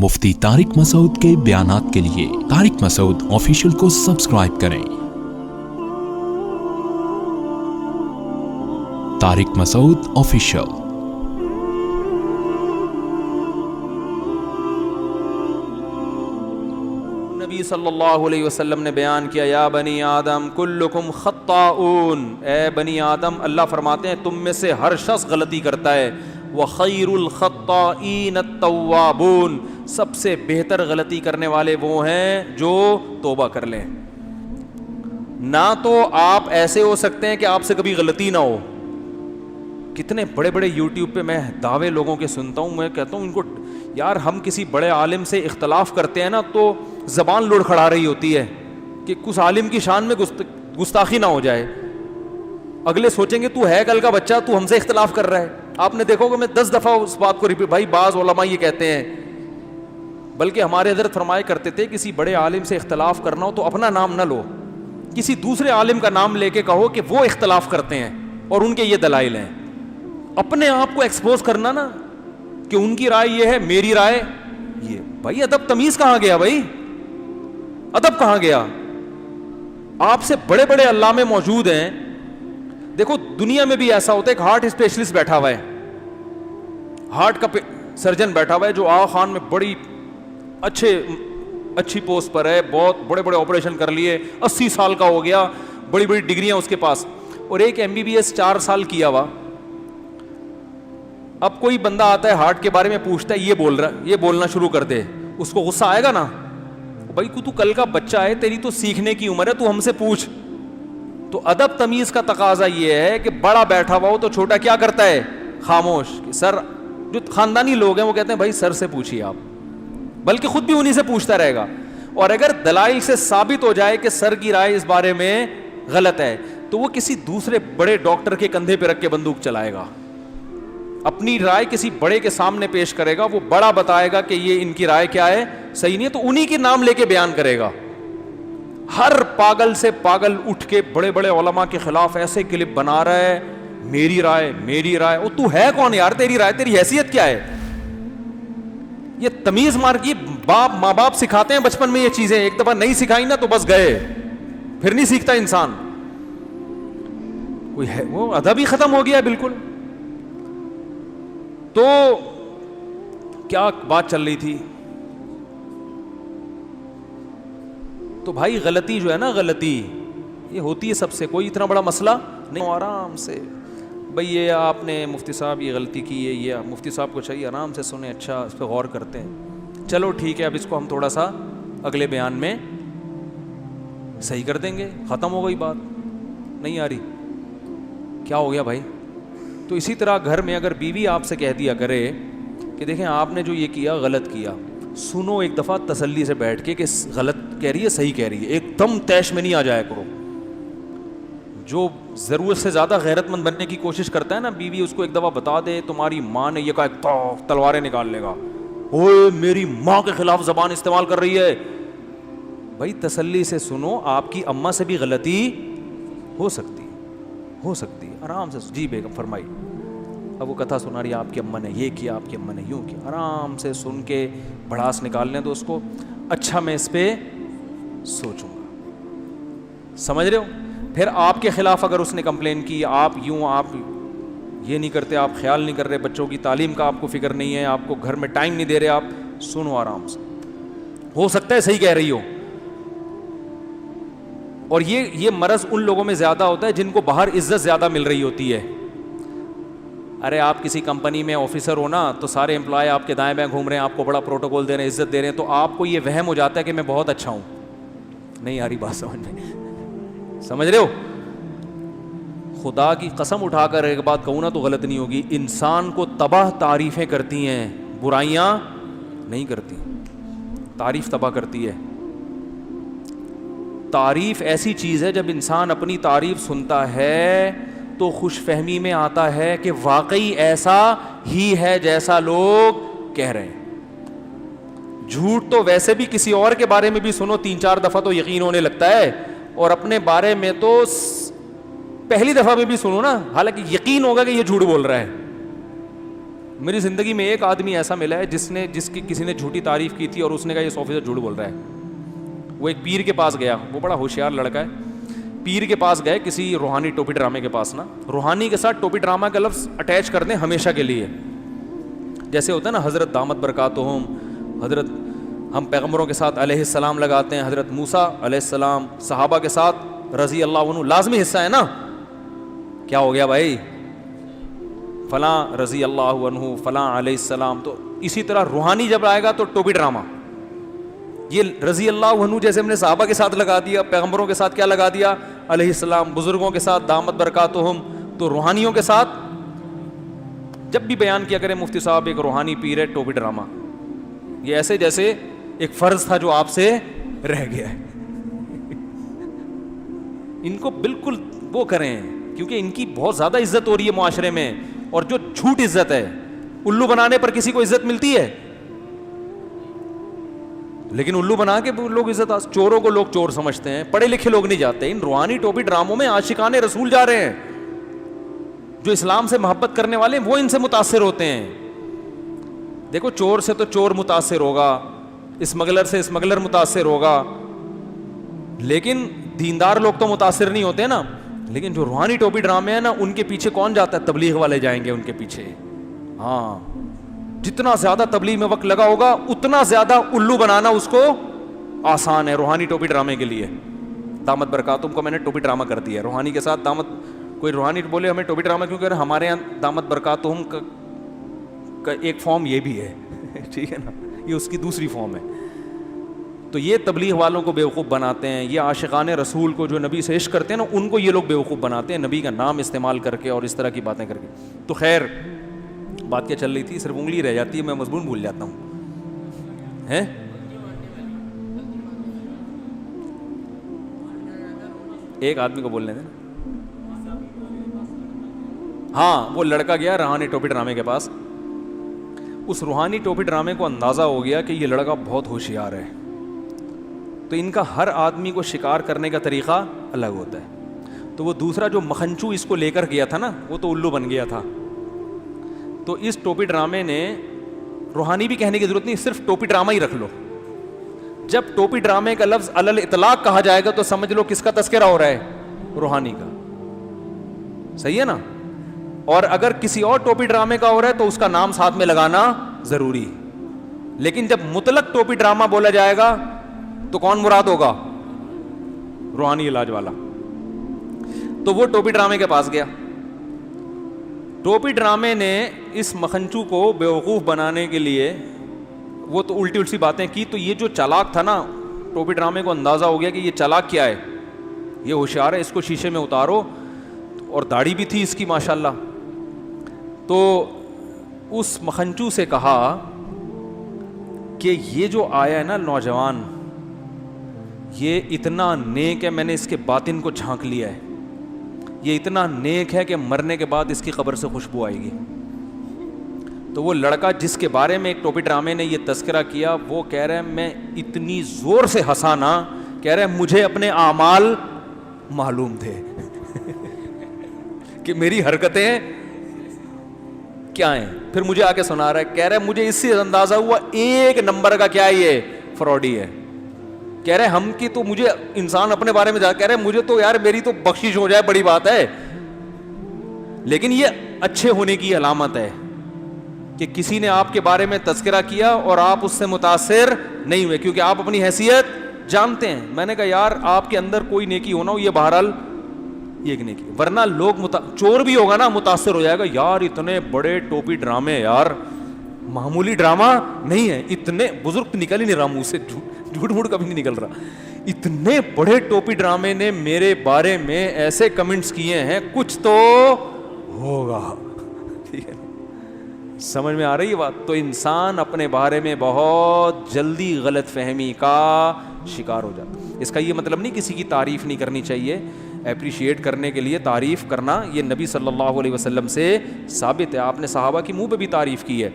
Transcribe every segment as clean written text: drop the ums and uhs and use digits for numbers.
مفتی طارق مسعود کے بیانات کے لیے طارق مسعود آفیشیل کو سبسکرائب کریں۔ طارق مسعود آفیشیل۔ نبی صلی اللہ علیہ وسلم نے بیان کیا، یا بنی آدم کلکم خطاؤن، اے بنی آدم، اللہ فرماتے ہیں تم میں سے ہر شخص غلطی کرتا ہے، وخیر الخطائین التوابون، سب سے بہتر غلطی کرنے والے وہ ہیں جو توبہ کر لیں۔ نہ تو آپ ایسے ہو سکتے ہیں کہ آپ سے کبھی غلطی نہ ہو۔ کتنے بڑے بڑے یوٹیوب پہ میں دعوے لوگوں کے سنتا ہوں، میں کہتا ہوں ان کو یار ہم کسی بڑے عالم سے اختلاف کرتے ہیں نا تو زبان لڑکھڑا رہی ہوتی ہے کہ کس عالم کی شان میں گستاخی نہ ہو جائے، اگلے سوچیں گے تو ہے کل کا بچہ، تو ہم سے اختلاف کر رہا ہے۔ آپ نے دیکھو کہ میں 10 دفعہ اس بات کو ریپیٹ، بھائی بعض علماء یہ کہتے ہیں، بلکہ ہمارے حضرت فرمایا کرتے تھے کسی بڑے عالم سے اختلاف کرنا ہو تو اپنا نام نہ لو، کسی دوسرے عالم کا نام لے کے کہو کہ وہ اختلاف کرتے ہیں اور ان کے یہ دلائل ہیں۔ اپنے آپ کو ایکسپوز کرنا نا کہ ان کی رائے یہ ہے، میری رائے یہ، بھائی ادب تمیز کہاں گیا؟ بھائی ادب کہاں گیا؟ آپ سے بڑے بڑے علامے موجود ہیں۔ دیکھو دنیا میں بھی ایسا ہوتا ہے، ایک ہارٹ اسپیشلسٹ بیٹھا ہوا ہے، ہارٹ کا سرجن بیٹھا ہوا ہے جو آغا خان میں بڑی اچھی پوسٹ پر ہے، بہت بڑے بڑے آپریشن کر لیے، 80 سال کا ہو گیا، بڑی بڑی ڈگریاں اس کے پاس، اور ایک MBBS 4 سال کیا ہوا۔ اب کوئی بندہ آتا ہے ہارٹ کے بارے میں پوچھتا ہے، یہ بولنا شروع کر دے، اس کو غصہ آئے گا نا؟ بھائی تو کل کا بچہ ہے، تیری تو سیکھنے کی عمر ہے، تو ہم سے پوچھ۔ تو ادب تمیز کا تقاضا یہ ہے کہ بڑا بیٹھا ہوا ہو تو چھوٹا کیا کرتا ہے؟ خاموش۔ سر، جو خاندانی لوگ ہیں وہ کہتے ہیں بھائی سر سے پوچھیے آپ، بلکہ خود بھی انہی سے پوچھتا رہے گا، اور اگر دلائل سے ثابت ہو جائے کہ سر کی رائے اس بارے میں غلط ہے تو وہ کسی دوسرے بڑے ڈاکٹر کے کندھے پہ رکھ کے بندوق چلائے گا، اپنی رائے کسی بڑے کے سامنے پیش کرے گا، وہ بڑا بتائے گا کہ یہ ان کی رائے کیا ہے، صحیح نہیں ہے، تو انہی کے نام لے کے بیان کرے گا۔ ہر پاگل سے پاگل اٹھ کے بڑے بڑے علماء کے خلاف ایسے کلپ بنا رہا ہے، میری رائے میری رائے، وہ تو ہے کون یار؟ تیری رائے، تیری حیثیت کیا ہے؟ یہ تمیز مار کی ماں باپ سکھاتے ہیں بچپن میں یہ چیزیں، ایک دفعہ نہیں سکھائی نا تو بس گئے، پھر نہیں سیکھتا انسان، کوئی ہے وہ ادب ہی ختم ہو گیا بالکل۔ تو کیا بات چل رہی تھی؟ تو بھائی غلطی جو ہے نا، غلطی یہ ہوتی ہے سب سے، کوئی اتنا بڑا مسئلہ نہیں، آرام سے بھئی یہ آپ نے مفتی صاحب یہ غلطی کی ہے، یہ مفتی صاحب کو چاہیے آرام سے سنیں، اچھا اس پہ غور کرتے ہیں، چلو ٹھیک ہے اب اس کو ہم تھوڑا سا اگلے بیان میں صحیح کر دیں گے، ختم ہو گئی بات، نہیں آ رہی، کیا ہو گیا بھائی؟ تو اسی طرح گھر میں اگر بیوی آپ سے کہہ دیا کرے کہ دیکھیں آپ نے جو یہ کیا غلط کیا، سنو ایک دفعہ تسلی سے بیٹھ کے کہ غلط کہہ رہی ہے صحیح کہہ رہی ہے، ایک دم طیش میں نہیں آ جایا کرو۔ جو ضرورت سے زیادہ غیرت مند بننے کی کوشش کرتا ہے نا بیوی، اس کو ایک دفعہ بتا دے تمہاری ماں نے یہ کہا، تلواریں نکال لے گا، اوے میری ماں کے خلاف زبان استعمال کر رہی ہے۔ بھائی تسلی سے سنو، آپ کی اماں سے بھی غلطی ہو سکتی، آرام سے، جی بیگم فرمائی، اب وہ کتھا سنا رہی ہے آپ کی اماں نے یہ کیا، آپ کی اماں نے یوں کیا، آرام سے سن کے بھڑاس نکالنے دو اس کو، اچھا میں اس پہ سوچوں گا، سمجھ رہے ہو؟ پھر آپ کے خلاف اگر اس نے کمپلین کی، آپ یوں، آپ یہ نہیں کرتے، آپ خیال نہیں کر رہے، بچوں کی تعلیم کا آپ کو فکر نہیں ہے، آپ کو گھر میں ٹائم نہیں دے رہے، آپ سنو آرام سے، ہو سکتا ہے صحیح کہہ رہی ہو۔ اور یہ مرض ان لوگوں میں زیادہ ہوتا ہے جن کو باہر عزت زیادہ مل رہی ہوتی ہے۔ ارے آپ کسی کمپنی میں آفیسر ہو نا تو سارے امپلائی آپ کے دائیں بائیں گھوم رہے ہیں، آپ کو بڑا پروٹوکول دے رہے ہیں، عزت دے رہے ہیں، تو آپ کو یہ وہم ہو جاتا ہے کہ میں بہت اچھا ہوں۔ نہیں آ رہی بات سمجھ میں؟ سمجھ رہے ہو؟ خدا کی قسم اٹھا کر ایک بات کہوں نا تو غلط نہیں ہوگی، انسان کو تباہ تعریفیں کرتی ہیں، برائیاں نہیں کرتی، تعریف تباہ کرتی ہے۔ تعریف ایسی چیز ہے جب انسان اپنی تعریف سنتا ہے تو خوش فہمی میں آتا ہے کہ واقعی ایسا ہی ہے جیسا لوگ کہہ رہے ہیں۔ جھوٹ تو ویسے بھی کسی اور کے بارے میں بھی سنو 3-4 دفعہ تو یقین ہونے لگتا ہے، اور اپنے بارے میں تو پہلی دفعہ میں بھی سنو نا حالانکہ یقین ہوگا کہ یہ جھوٹ بول رہا ہے، میری زندگی میں ایک آدمی ایسا ملا ہے جس کی کسی نے جھوٹی تعریف کی تھی اور اس نے کہا یہ 100% جھوٹ بول رہا ہے. وہ ایک پیر کے پاس گیا, وہ بڑا ہوشیار لڑکا ہے. پیر کے پاس گئے کسی روحانی ٹوپی ڈرامے کے پاس نا. روحانی کے ساتھ ٹوپی ڈرامہ کا لفظ اٹیچ کر دیں ہمیشہ کے لیے. جیسے ہوتا ہے نا حضرت دامت برکاتہم, حضرت ہم پیغمبروں کے ساتھ علیہ السلام لگاتے ہیں, حضرت موسیٰ علیہ السلام, صحابہ کے ساتھ رضی اللہ عنہ لازمی حصہ ہے نا. کیا ہو گیا بھائی, فلاں رضی اللہ عنہ, فلاں علیہ السلام. تو اسی طرح روحانی جب آئے گا تو ٹوپی ڈرامہ, یہ رضی اللہ عنہ جیسے ہم نے صحابہ کے ساتھ لگا دیا, پیغمبروں کے ساتھ کیا لگا دیا علیہ السلام, بزرگوں کے ساتھ دامت برکاتہم. تو روحانیوں کے ساتھ جب بھی بیان کیا کریں مفتی صاحب ایک روحانی پیر ہے, ٹوپی ڈرامہ. یہ ایسے جیسے ایک فرض تھا جو آپ سے رہ گیا ہے. ان کو بالکل وہ کریں کیونکہ ان کی بہت زیادہ عزت ہو رہی ہے معاشرے میں, اور جو جھوٹ عزت ہے, الو بنانے پر کسی کو عزت ملتی ہے, لیکن الو بنا کے لوگ عزت, چوروں کو لوگ چور سمجھتے ہیں, پڑھے لکھے لوگ نہیں جاتے. ان روحانی ٹوپی ڈراموں میں عاشقان رسول جا رہے ہیں. جو اسلام سے محبت کرنے والے ہیں وہ ان سے متاثر ہوتے ہیں. دیکھو چور سے تو چور متاثر ہوگا, اسمگلر سے اسمگلر متاثر ہوگا, لیکن دیندار لوگ تو متاثر نہیں ہوتے نا. لیکن جو روحانی ٹوپی ڈرامے ہیں نا, ان کے پیچھے کون جاتا ہے؟ تبلیغ والے جائیں گے ان کے پیچھے. ہاں, جتنا زیادہ تبلیغ میں وقت لگا ہوگا اتنا زیادہ الو بنانا اس کو آسان ہے روحانی ٹوپی ڈرامے کے لیے. دامت برکاتہم کو میں نے ٹوپی ڈرامہ کر دیا, روحانی کے ساتھ دامت. کوئی روحانی بولے ہمیں ٹوپی ڈرامہ کیوں کر رہے ہیں, ہمارے یہاں دامت برکاتہم کا ایک فارم یہ بھی ہے, ٹھیک ہے نا, یہ اس کی دوسری فارم ہے. تو یہ تبلیغ والوں کو بیوقوف بناتے ہیں, یہ عاشقان رسول کو جو نبی سے عشق کرتے ہیں نا ان کو یہ لوگ بیوقوف بناتے ہیں, نبی کا نام استعمال کر کے اور اس طرح کی باتیں کر کے. تو خیر بات کیا چل رہی تھی, صرف انگلی رہ جاتی ہے, میں مضمون بھول جاتا ہوں. ہیں ایک آدمی کو بولنے دیں. ہاں, وہ لڑکا گیا روحانی ٹوپی ڈرامے کے پاس. اس روحانی ٹوپی ڈرامے کو اندازہ ہو گیا کہ یہ لڑکا بہت ہوشیار ہے. تو ان کا ہر آدمی کو شکار کرنے کا طریقہ الگ ہوتا ہے. تو وہ دوسرا جو مکھنچو اس کو لے کر گیا تھا نا, وہ تو الو بن گیا تھا. تو اس ٹوپی ڈرامے نے, روحانی بھی کہنے کی ضرورت نہیں, صرف ٹوپی ڈرامہ ہی رکھ لو. جب ٹوپی ڈرامے کا لفظ علل اطلاق کہا جائے گا تو سمجھ لو کس کا تذکرہ ہو رہا ہے, روحانی کا. صحیح ہے نا. اور اگر کسی اور ٹوپی ڈرامے کا ہو رہا ہے تو اس کا نام ساتھ میں لگانا ضروری. لیکن جب مطلق ٹوپی ڈرامہ بولا جائے گا تو کون مراد ہوگا؟ روحانی علاج والا. تو وہ ٹوپی ڈرامے کے پاس گیا. ٹوپی ڈرامے نے اس مکھنچو کو بیوقوف بنانے کے لیے وہ تو الٹی الٹی باتیں کی. تو یہ جو چالاک تھا نا, ٹوپی ڈرامے کو اندازہ ہو گیا کہ یہ چالاک کیا ہے, یہ ہوشیار ہے, اس کو شیشے میں اتارو. اور داڑھی بھی تھی اس کی ماشاءاللہ. تو اس مکھنچو سے کہا کہ یہ جو آیا ہے نا نوجوان, یہ اتنا نیک ہے, میں نے اس کے باطن کو جھانک لیا ہے, یہ اتنا نیک ہے کہ مرنے کے بعد اس کی قبر سے خوشبو آئے گی. تو وہ لڑکا جس کے بارے میں ایک ٹوپی ڈرامے نے یہ تذکرہ کیا, وہ کہہ رہا ہے میں اتنی زور سے ہنسا نا, کہہ رہا ہے مجھے اپنے اعمال معلوم تھے کہ میری حرکتیں کیا ہیں. پھر مجھے آ کے سنا رہا ہے, کہہ رہا ہے مجھے اس سے اندازہ ہوا ایک نمبر کا کیا یہ فراڈی ہے. کہہ رہے ہم کی تو مجھے انسان اپنے بارے میں جا کہہ رہے مجھے تو یار میری تو بخشش ہو جائے بڑی بات ہے, لیکن یہ اچھے ہونے کی علامت ہے کہ کسی نے آپ کے بارے میں تذکرہ کیا اور آپ اس سے متاثر نہیں ہوئے, کیونکہ آپ اپنی حیثیت جانتے ہیں. میں نے کہا یار آپ کے اندر کوئی نیکی ہونا ہو, یہ بہرحال یہ ایک نیکی, ورنہ لوگ چور بھی ہوگا نا متاثر ہو جائے گا, یار اتنے بڑے ٹوپی ڈرامے, یار معمولی ڈرامہ نہیں ہے, اتنے بزرگ نکل ہی نہیں رہا منہ سے, جھوٹ موٹ کبھی نہیں نکل رہا, اتنے بڑے ٹوپی ڈرامے نے میرے بارے میں ایسے کمنٹس کیے ہیں, کچھ تو ہوگا. ٹھیک ہے, سمجھ میں آ رہی ہے بات. تو انسان اپنے بارے میں بہت جلدی غلط فہمی کا شکار ہو جاتا. اس کا یہ مطلب نہیں کسی کی تعریف نہیں کرنی چاہیے, اپریشیٹ کرنے کے لیے تعریف کرنا یہ نبی صلی اللہ علیہ وسلم سے ثابت ہے. آپ نے صحابہ کی منہ پہ بھی تعریف کی ہے.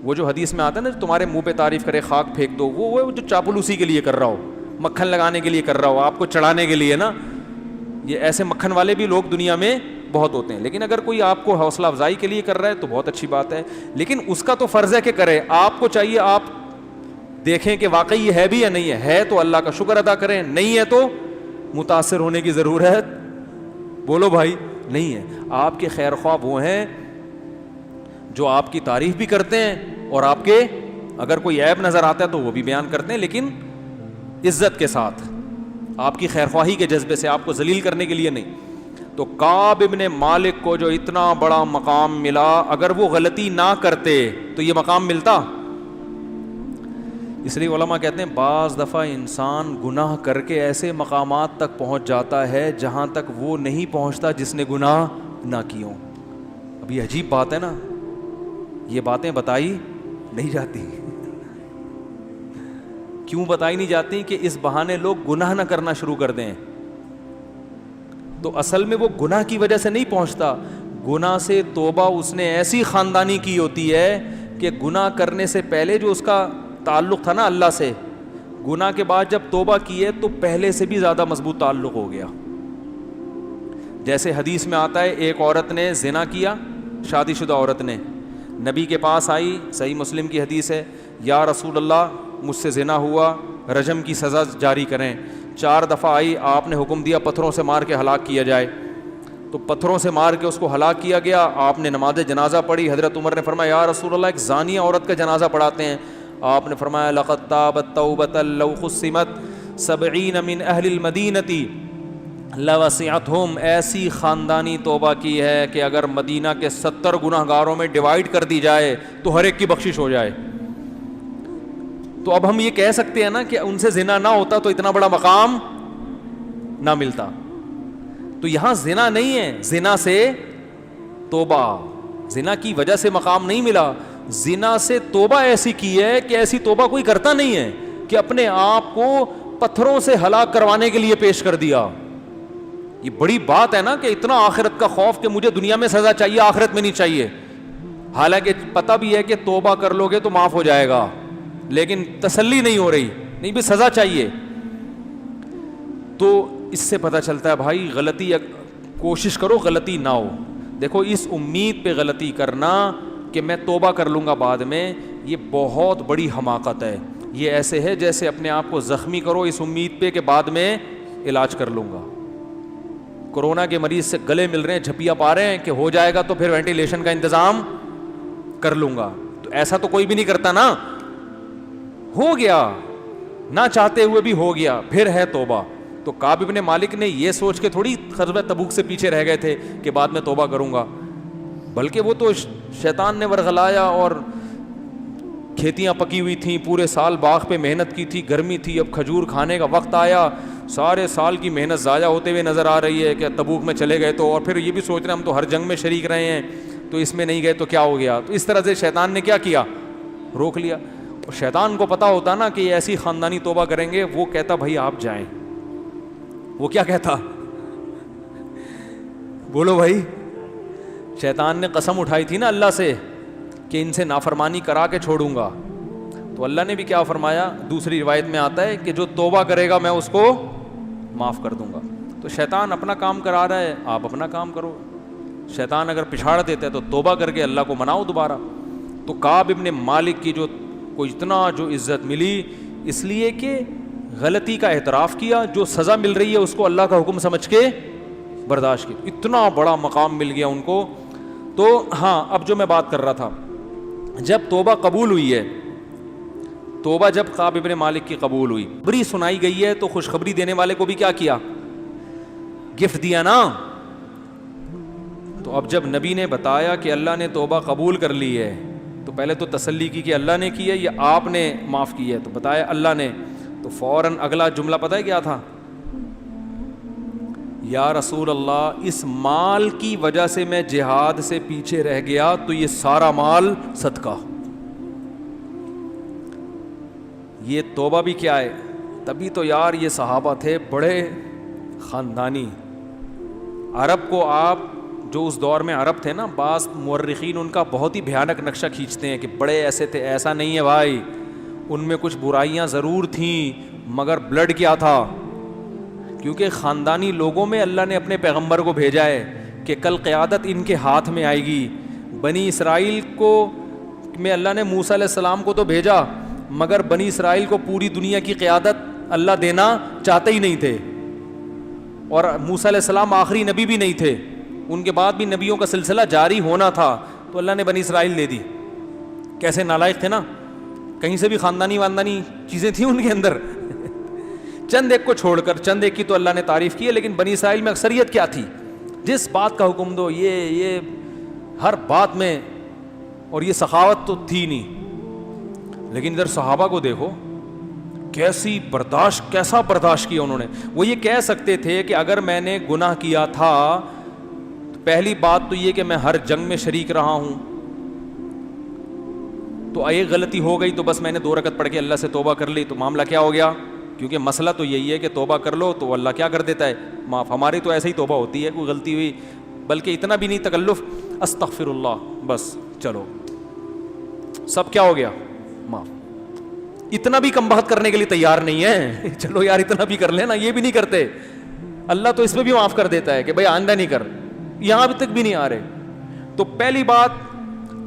وہ جو حدیث میں آتا ہے نا تمہارے منہ پہ تعریف کرے خاک پھینک دو, وہ جو چاپلوسی کے لیے کر رہا ہو, مکھن لگانے کے لیے کر رہا ہو, آپ کو چڑھانے کے لیے نا. یہ ایسے مکھن والے بھی لوگ دنیا میں بہت ہوتے ہیں, لیکن اگر کوئی آپ کو حوصلہ افزائی کے لیے کر رہا ہے تو بہت اچھی بات ہے, لیکن اس کا تو فرض ہے کہ کرے. آپ کو چاہیے آپ دیکھیں کہ واقعی یہ ہے بھی یا نہیں ہے تو اللہ کا شکر ادا کریں, نہیں ہے تو متاثر ہونے کی ضرورت, بولو بھائی, نہیں ہے. آپ کے خیر خواہ وہ ہیں جو آپ کی تعریف بھی کرتے ہیں اور آپ کے اگر کوئی عیب نظر آتا ہے تو وہ بھی بیان کرتے ہیں, لیکن عزت کے ساتھ, آپ کی خیر خواہی کے جذبے سے, آپ کو ذلیل کرنے کے لیے نہیں. تو کعب ابن مالک کو جو اتنا بڑا مقام ملا, اگر وہ غلطی نہ کرتے تو یہ مقام ملتا. اس لیے علماء کہتے ہیں بعض دفعہ انسان گناہ کر کے ایسے مقامات تک پہنچ جاتا ہے جہاں تک وہ نہیں پہنچتا جس نے گناہ نہ کی ہوں. اب یہ عجیب بات ہے نا, یہ باتیں بتائی نہیں جاتی. کیوں بتائی نہیں جاتی؟ کہ اس بہانے لوگ گناہ نہ کرنا شروع کر دیں. تو اصل میں وہ گناہ کی وجہ سے نہیں پہنچتا, گناہ سے توبہ اس نے ایسی خاندانی کی ہوتی ہے کہ گناہ کرنے سے پہلے جو اس کا تعلق تھا نا اللہ سے, گناہ کے بعد جب توبہ کی ہے تو پہلے سے بھی زیادہ مضبوط تعلق ہو گیا. جیسے حدیث میں آتا ہے, ایک عورت نے زنا کیا, شادی شدہ عورت نے, نبی کے پاس آئی, صحیح مسلم کی حدیث ہے, یا رسول اللہ مجھ سے زنا ہوا, رجم کی سزا جاری کریں. 4 دفعہ آئی, آپ نے حکم دیا پتھروں سے مار کے ہلاک کیا جائے, تو پتھروں سے مار کے اس کو ہلاک کیا گیا. آپ نے نماز جنازہ پڑھی, حضرت عمر نے فرمایا یا رسول اللہ ایک زانیہ عورت کا جنازہ پڑھاتے ہیں. آپ نے فرمایا لقد تابت توبۃ لو قسمت 70 من اہل المدینہ لوسعتہم, ایسی خاندانی توبہ کی ہے کہ اگر مدینہ کے 70 گناہ گاروں میں ڈیوائڈ کر دی جائے تو ہر ایک کی بخشش ہو جائے. تو اب ہم یہ کہہ سکتے ہیں نا کہ ان سے زنا نہ ہوتا تو اتنا بڑا مقام نہ ملتا. تو یہاں زنا نہیں ہے, زنا سے توبہ, زنا کی وجہ سے مقام نہیں ملا, زنا سے توبہ ایسی کی ہے کہ ایسی توبہ کوئی کرتا نہیں ہے کہ اپنے آپ کو پتھروں سے ہلاک کروانے کے لیے پیش کر دیا. یہ بڑی بات ہے نا کہ اتنا آخرت کا خوف کہ مجھے دنیا میں سزا چاہیے آخرت میں نہیں چاہیے, حالانکہ پتہ بھی ہے کہ توبہ کر لو گے تو معاف ہو جائے گا, لیکن تسلی نہیں ہو رہی, نہیں بھی سزا چاہیے. تو اس سے پتہ چلتا ہے بھائی غلطی کوشش کرو غلطی نہ ہو. دیکھو اس امید پہ غلطی کرنا کہ میں توبہ کر لوں گا بعد میں, یہ بہت بڑی حماقت ہے. یہ ایسے ہے جیسے اپنے آپ کو زخمی کرو اس امید پہ کہ بعد میں علاج کر لوں گا. کورونا کے مریض سے گلے مل رہے ہیں, جھپیا پا رہے ہیں کہ ہو جائے گا تو پھر وینٹیلیشن کا انتظام کر لوں گا. تو ایسا تو کوئی بھی نہیں کرتا نا, ہو گیا نہ چاہتے ہوئے بھی ہو گیا, پھر ہے توبہ. تو کعب ابن مالک نے یہ سوچ کے تھوڑی غزوہ تبوک سے پیچھے رہ گئے تھے کہ بعد میں توبہ کروں گا, بلکہ وہ تو شیطان نے ورغلایا اور کھیتیاں پکی ہوئی تھیں, پورے سال باغ پہ محنت کی تھی, گرمی تھی, اب کھجور کھانے کا وقت آیا, سارے سال کی محنت ضائع ہوتے ہوئے نظر آ رہی ہے کہ تبوک میں چلے گئے تو, اور پھر یہ بھی سوچ رہے ہیں ہم تو ہر جنگ میں شریک رہے ہیں تو اس میں نہیں گئے تو کیا ہو گیا. تو اس طرح سے شیطان نے کیا کیا, روک لیا. اور شیطان کو پتا ہوتا نا کہ یہ ایسی خاندانی توبہ کریں گے, وہ کہتا بھائی آپ جائیں. وہ کیا کہتا, بولو بھائی, شیطان نے قسم اٹھائی تھی نا اللہ سے کہ ان سے نافرمانی کرا کے چھوڑوں گا. تو اللہ نے بھی کیا فرمایا, دوسری روایت میں آتا ہے کہ جو توبہ کرے گا میں اس کو معاف کر دوں گا. تو شیطان اپنا کام کرا رہا ہے, آپ اپنا کام کرو. شیطان اگر پچھاڑ دیتا ہے تو توبہ کر کے اللہ کو مناؤ دوبارہ. تو کعب ابن مالک کی جو کو اتنا جو عزت ملی اس لیے کہ غلطی کا اعتراف کیا, جو سزا مل رہی ہے اس کو اللہ کا حکم سمجھ کے برداشت کی, اتنا بڑا مقام مل گیا ان کو. تو ہاں اب جو میں بات کر رہا تھا, جب توبہ قبول ہوئی ہے, توبہ جب کعب ابن مالک کی قبول ہوئی, خبری سنائی گئی ہے تو خوشخبری دینے والے کو بھی کیا کیا, گفٹ دیا نا. تو اب جب نبی نے بتایا کہ اللہ نے توبہ قبول کر لی ہے تو پہلے تو تسلی کی کہ اللہ نے کی ہے یا آپ نے معاف کی ہے, تو بتایا اللہ نے. تو فوراً اگلا جملہ پتہ ہے کیا تھا, یا رسول اللہ اس مال کی وجہ سے میں جہاد سے پیچھے رہ گیا تو یہ سارا مال صدقہ. یہ توبہ بھی کیا ہے, تبھی تو یار یہ صحابہ تھے بڑے خاندانی. عرب کو آپ جو اس دور میں عرب تھے نا, بعض مورخین ان کا بہت ہی بھیانک نقشہ کھینچتے ہیں کہ بڑے ایسے تھے. ایسا نہیں ہے بھائی, ان میں کچھ برائیاں ضرور تھیں مگر بلڈ کیا تھا, کیونکہ خاندانی لوگوں میں اللہ نے اپنے پیغمبر کو بھیجا ہے کہ کل قیادت ان کے ہاتھ میں آئے گی. بنی اسرائیل کو میں اللہ نے موسیٰ علیہ السلام کو تو بھیجا, مگر بنی اسرائیل کو پوری دنیا کی قیادت اللہ دینا چاہتے ہی نہیں تھے, اور موسیٰ علیہ السلام آخری نبی بھی نہیں تھے, ان کے بعد بھی نبیوں کا سلسلہ جاری ہونا تھا, تو اللہ نے بنی اسرائیل دے دی. کیسے نالائق تھے نا, کہیں سے بھی خاندانی چیزیں تھیں ان کے اندر. چند ایک کو چھوڑ کر, چند ایک کی تو اللہ نے تعریف کی ہے, لیکن بنی اسرائیل میں اکثریت کیا تھی, جس بات کا حکم دو یہ ہر بات میں, اور یہ سخاوت تو تھی نہیں. لیکن ادھر صحابہ کو دیکھو کیسا برداشت کیا انہوں نے. وہ یہ کہہ سکتے تھے کہ اگر میں نے گناہ کیا تھا تو پہلی بات تو یہ کہ میں ہر جنگ میں شریک رہا ہوں, تو ایک غلطی ہو گئی تو بس میں نے 2 رکعت پڑھ کے اللہ سے توبہ کر لی, تو معاملہ کیا ہو گیا. کیونکہ مسئلہ تو یہی ہے کہ توبہ کر لو تو اللہ کیا کر دیتا ہے, معاف. ہماری تو ایسے ہی توبہ ہوتی ہے, کوئی غلطی ہوئی, بلکہ اتنا بھی نہیں تکلف, استغفر اللہ, بس چلو سب کیا ہو گیا, معاف. اتنا بھی کم بخت کرنے کے لیے تیار نہیں ہے, چلو یار اتنا بھی کر لینا, یہ بھی نہیں کرتے. اللہ تو اس میں بھی معاف کر دیتا ہے کہ بھائی آئندہ نہیں کر, یہاں ابھی تک بھی نہیں آ رہے. تو پہلی بات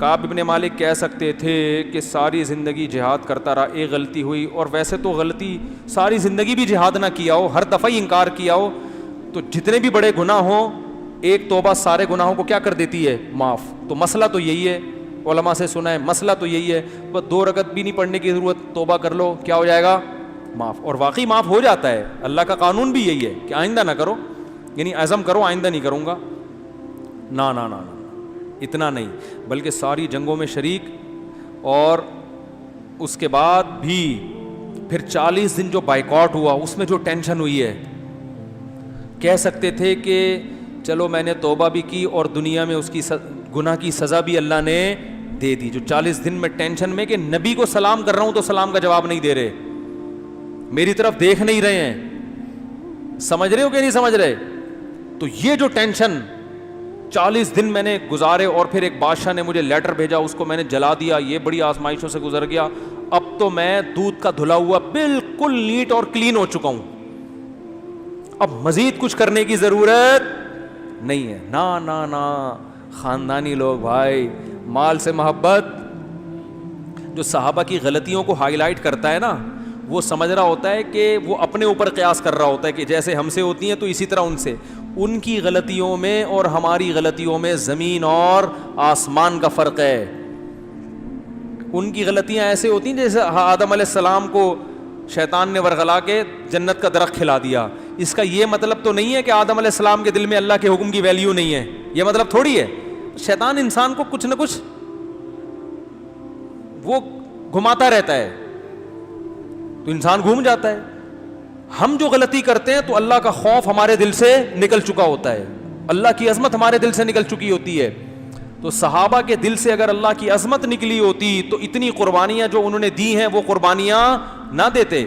کعب ابن مالک کہہ سکتے تھے کہ ساری زندگی جہاد کرتا رہا, ایک غلطی ہوئی, اور ویسے تو غلطی ساری زندگی بھی جہاد نہ کیا ہو, ہر دفعہ ہی انکار کیا ہو, تو جتنے بھی بڑے گناہ ہوں ایک توبہ سارے گناہوں کو کیا کر دیتی ہے, معاف. تو مسئلہ تو یہی ہے, علماء سے سنا ہے, مسئلہ تو یہی ہے, بس 2 رکعت بھی نہیں پڑھنے کی ضرورت, توبہ کر لو, کیا ہو جائے گا, معاف. اور واقعی معاف ہو جاتا ہے. اللہ کا قانون بھی یہی ہے کہ آئندہ نہ کرو, یعنی عزم کرو آئندہ نہیں کروں گا, نا نا نا نا, اتنا نہیں, بلکہ ساری جنگوں میں شریک, اور اس کے بعد بھی پھر 40 دن جو بائیکاٹ ہوا اس میں جو ٹینشن ہوئی ہے, کہہ سکتے تھے کہ چلو میں نے توبہ بھی کی اور دنیا میں اس کی گناہ کی سزا بھی اللہ نے دے دی. جو 40 دن میں ٹینشن میں کہ نبی کو سلام کر رہا ہوں تو سلام کا جواب نہیں دے رہے, میری طرف دیکھ نہیں رہے ہیں, سمجھ رہے ہو کہ نہیں سمجھ رہے. تو یہ جو ٹینشن 40 دن میں نے گزارے, اور پھر ایک بادشاہ نے مجھے لیٹر بھیجا, اس کو میں نے جلا دیا, یہ بڑی آزمائشوں سے گزر گیا. اب تو میں دودھ کا دھلا ہوا بالکل نیٹ اور کلین ہو چکا ہوں, اب مزید کچھ کرنے کی ضرورت نہیں ہے. نا نا نا, خاندانی لوگ بھائی, مال سے محبت. جو صحابہ کی غلطیوں کو ہائی لائٹ کرتا ہے نا, وہ سمجھ رہا ہوتا ہے کہ وہ اپنے اوپر قیاس کر رہا ہوتا ہے کہ جیسے ہم سے ہوتی ہیں تو اسی طرح ان سے. ان کی غلطیوں میں اور ہماری غلطیوں میں زمین اور آسمان کا فرق ہے. ان کی غلطیاں ایسے ہوتی ہیں جیسے آدم علیہ السلام کو شیطان نے ورغلا کے جنت کا درخت کھلا دیا. اس کا یہ مطلب تو نہیں ہے کہ آدم علیہ السلام کے دل میں اللہ کے حکم کی ویلیو نہیں ہے, یہ مطلب تھوڑی ہے. شیطان انسان کو کچھ نہ کچھ وہ گھماتا رہتا ہے, تو انسان گھوم جاتا ہے. ہم جو غلطی کرتے ہیں تو اللہ کا خوف ہمارے دل سے نکل چکا ہوتا ہے, اللہ کی عظمت ہمارے دل سے نکل چکی ہوتی ہے. تو صحابہ کے دل سے اگر اللہ کی عظمت نکلی ہوتی تو اتنی قربانیاں جو انہوں نے دی ہیں وہ قربانیاں نہ دیتے.